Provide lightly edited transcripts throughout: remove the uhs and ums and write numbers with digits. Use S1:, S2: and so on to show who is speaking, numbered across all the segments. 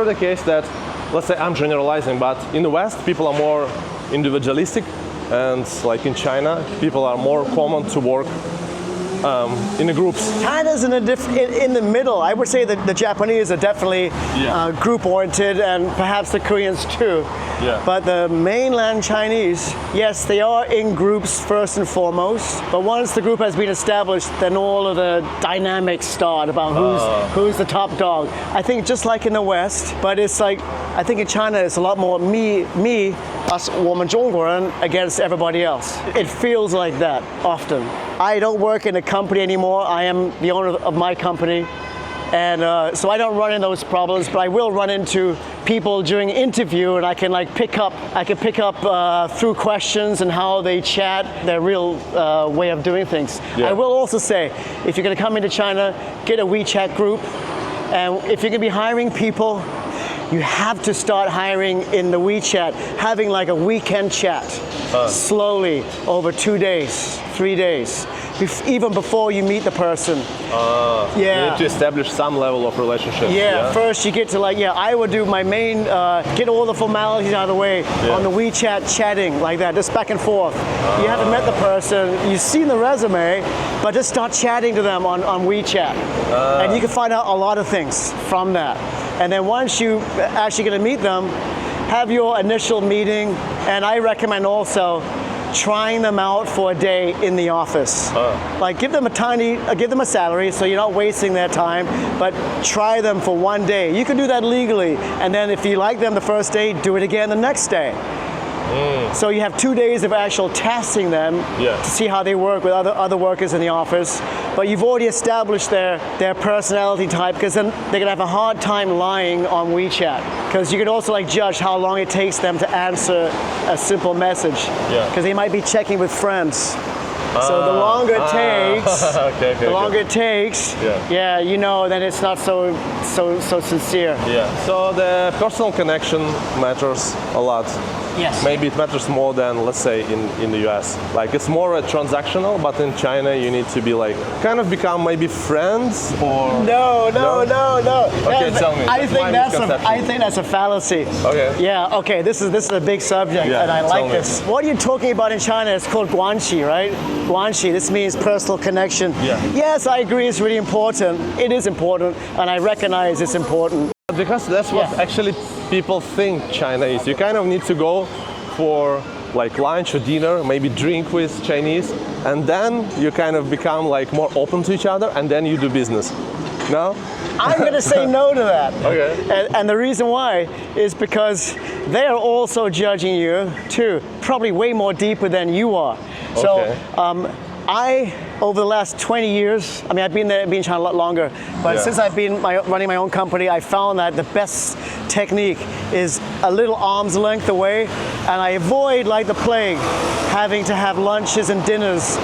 S1: consider the case that, let's say I'm generalizing, but in the West, people are more individualistic, and like in China, people are more common to work in the groups?
S2: China's in the middle. I would say that the Japanese are definitely group-oriented, and perhaps the Koreans too.
S1: Yeah.
S2: But the mainland Chinese, yes, they are in groups first and foremost. But once the group has been established, then all of the dynamics start about who's the top dog. I think just like in the West, but it's like, I think in China it's a lot more me, us, 我们中国人 against everybody else. It feels like that often. I don't work in a company anymore. I am the owner of my company. And so I don't run into those problems, but I will run into people during interview, and I can pick up through questions and how they chat, their real way of doing things.
S1: Yeah.
S2: I will also say, if you're going to come into China, get a WeChat group, and if you're going to be hiring people, you have to start hiring in the WeChat, having like a weekend chat, slowly over 2 days, 3 days, even before you meet the person.
S1: You need to establish some level of relationship.
S2: First you get to I would do my main, get all the formalities out of the way on the WeChat chatting like that, just back and forth. You haven't met the person, you've seen the resume, but just start chatting to them on WeChat. And you can find out a lot of things from that. And then once you actually get to meet them, have your initial meeting, and I recommend also trying them out for a day in the office. Like give them a salary so you're not wasting their time, but try them for 1 day. You can do that legally, and then if you like them the first day, do it again the next day. So you have 2 days of actual testing them to see how they work with other workers in the office. But you've already established their personality type, because then they're gonna have a hard time lying on WeChat. Because you can also judge how long it takes them to answer a simple message. Because they might be checking with friends. So the longer it takes, longer it takes, then it's not so sincere.
S1: So the personal connection matters a lot.
S2: Yes.
S1: Maybe it matters more than, let's say, in the US. Like it's more transactional, but in China you need to be kind of become maybe friends or...
S2: No.
S1: Okay, tell me.
S2: I think that's a fallacy.
S1: Okay.
S2: Yeah, okay, this is a big subject, and I like this. What you're talking about in China is called guanxi, right? Guanxi, this means personal connection. Yes, I agree, it's really important. It is important, and I recognize it's important.
S1: Because that's what actually people think China is. You kind of need to go for lunch or dinner, maybe drink with Chinese, and then you kind of become more open to each other, and then you do business. No?
S2: I'm going to say no to that.
S1: Okay.
S2: And the reason why is because they are also judging you too, probably way more deeper than you are. So over the last 20 years, I've been in China a lot longer, but since I've been running my own company, I found that the best technique is a little arm's length away, and I avoid, like the plague, having to have lunches and dinners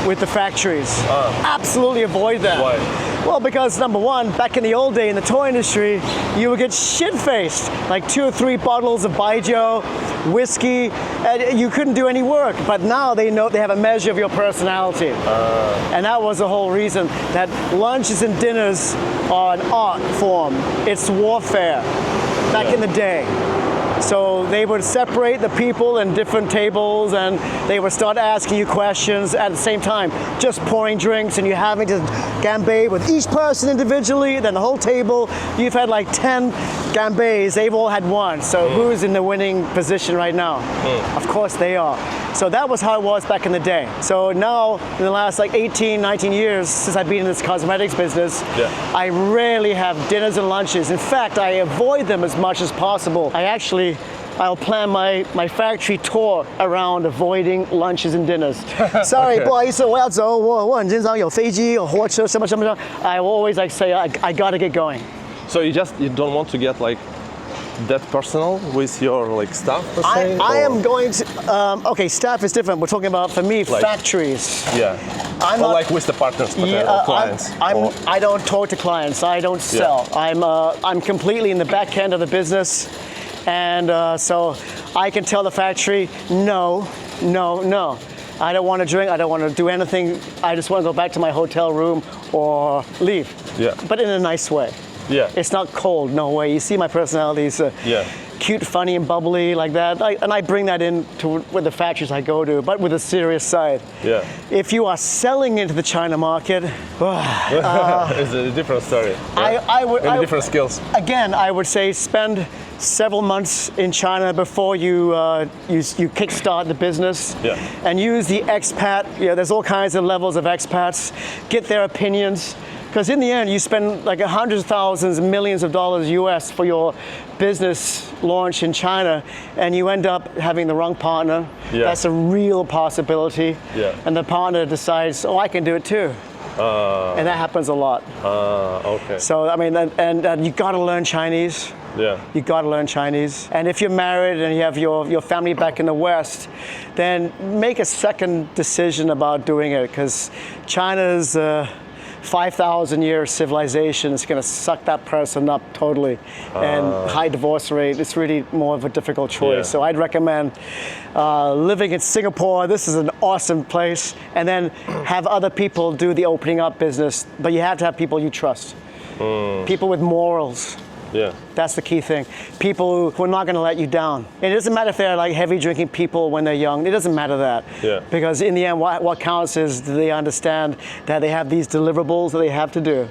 S2: with the factories. Absolutely avoid that.
S1: Why?
S2: Well, because number one, back in the old day in the toy industry, you would get shit-faced, like 2 or 3 bottles of baijiu, whiskey, and you couldn't do any work. But now they know, they have a measure of your personality. And that was the whole reason that lunches and dinners are an art form. It's warfare back in the day. So they would separate the people in different tables, and they would start asking you questions at the same time, just pouring drinks, and you're having to gambe with each person individually, then the whole table. You've had 10 gambes, they've all had one. So who's in the winning position right now? Of course they are. So that was how it was back in the day. So now, in the last 18, 19 years, since I've been in this cosmetics business, I rarely have dinners and lunches. In fact, I avoid them as much as possible. I'll plan my factory tour around avoiding lunches and dinners. Sorry, 不好意思，我要走，我很紧张，有飞机，有火车，什么什么。I always say I gotta get going.
S1: So you don't want to get that personal with your staff per se?
S2: I am going to, staff is different. We're talking about, for me, factories.
S1: Yeah.
S2: I'm
S1: or
S2: not,
S1: with the partners, or clients.
S2: I don't talk to clients. I don't sell. I'm completely in the back end of the business. And so I can tell the factory, no. I don't want to drink. I don't want to do anything. I just want to go back to my hotel room or leave. But in a nice way.
S1: Yeah.
S2: It's not cold, no way. You see my personality is
S1: Yeah.
S2: cute, funny, and bubbly like that. And I bring that in to with the factories I go to, but with a serious side.
S1: Yeah.
S2: If you are selling into the China market,
S1: It's a different story.
S2: I would
S1: Maybe different skills.
S2: again, I would say spend several months in China before you kickstart the business,
S1: Yeah.
S2: and use the expat. There's all kinds of levels of expats. Get their opinions, because in the end, you spend like hundreds of thousands, millions of dollars US for your business launch in China, and you end up having the wrong partner.
S1: Yeah.
S2: That's a real possibility.
S1: Yeah.
S2: And the partner decides, oh, I can do it too. And that happens a lot.
S1: Okay.
S2: So I mean, and you got to learn Chinese.
S1: Yeah.
S2: You got to learn Chinese. And if you're married and you have your family back in the West, then make a second decision about doing it, because China's 5,000 year civilization is going to suck that person up totally. And high divorce rate, it's really more of a difficult choice.
S1: Yeah.
S2: So I'd recommend living in Singapore. This is an awesome place. And then have other people do the opening up business. But you have to have people you trust. People with morals.
S1: Yeah.
S2: That's the key thing. People who are not going to let you down. And it doesn't matter if they're like heavy drinking people when they're young. It doesn't matter that.
S1: Yeah.
S2: Because in the end, what counts is do they understand that they have these deliverables that they have to do.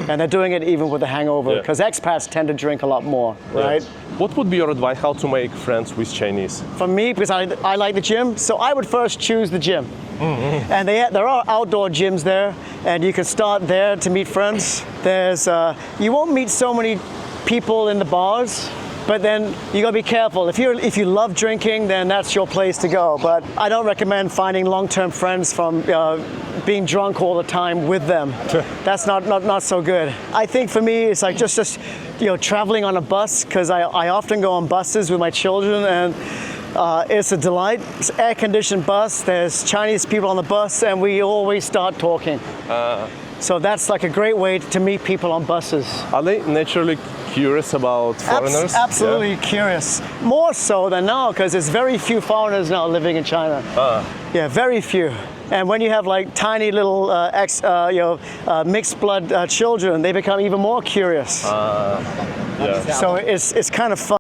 S2: And they're doing it even with a hangover.
S1: Yeah.
S2: Because expats tend to drink a lot more, right?
S1: Yeah. What would be your advice how to make friends with Chinese?
S2: For me, because I like the gym, so I would first choose the gym. And there are outdoor gyms there, and you can start there to meet friends. You won't meet so many people in the bars, but then you gotta be careful. If you love drinking, then that's your place to go. But I don't recommend finding long-term friends from being drunk all the time with them. That's not so good. I think for me, it's like just traveling on a bus, because I often go on buses with my children, and it's a delight. It's an air-conditioned bus. There's Chinese people on the bus, and we always start talking. So that's like a great way to meet people on buses.
S1: Are they naturally curious about foreigners?
S2: Absolutely curious. More so than now, because there's very few foreigners now living in China. Yeah, very few. And when you have like tiny little mixed blood children, they become even more curious.
S1: Yeah.
S2: So it's kind of fun.